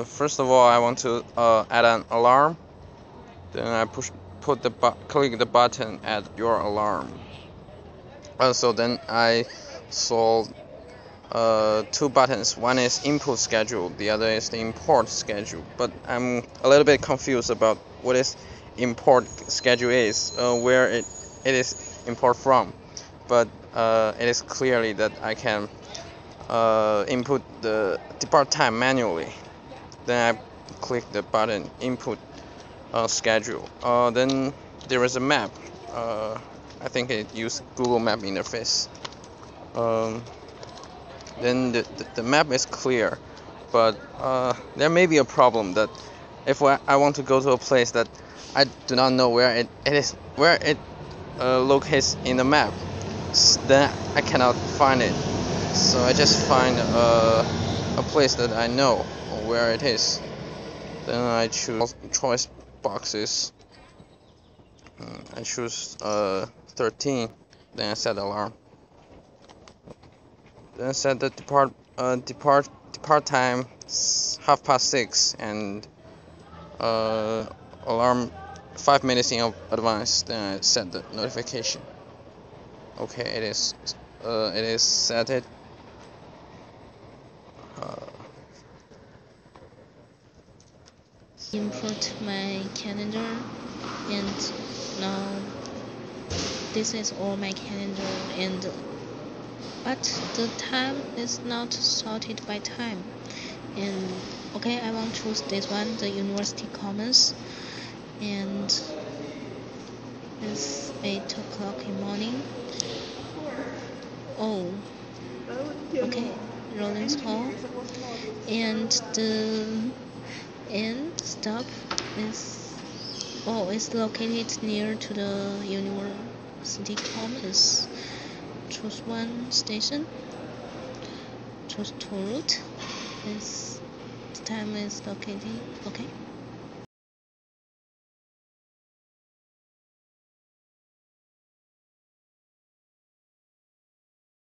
First of all, I want to add an alarm. Then I click the button add your alarm. So then I saw two buttons. One is input schedule, the other is the import schedule. But I'm a little bit confused about what is import schedule is, where it is import from. But it is clearly that I can input the depart time manually. Then I click the button input schedule. Then there is a map. I think it used Google Map interface. Um, then the map is clear, but there may be a problem that if I want to go to a place that I do not know where it locates in the map, then I cannot find it. So I just find a place that I know where it is. Then I choose choice boxes. I choose 13. Then I set alarm. Then I set the depart time 6:30 and alarm 5 minutes in advance. Then I set the notification. Okay, it is set it. Input my calendar, and now this is all my calendar, and but the time is not sorted by time. And okay, I want to choose this one, the University Commons, and it's 8 o'clock in the morning. Oh, okay, Rollins Hall, and the end stop is it's located near to the University Commons. Choose one station. Choose to route. This time is located. Okay.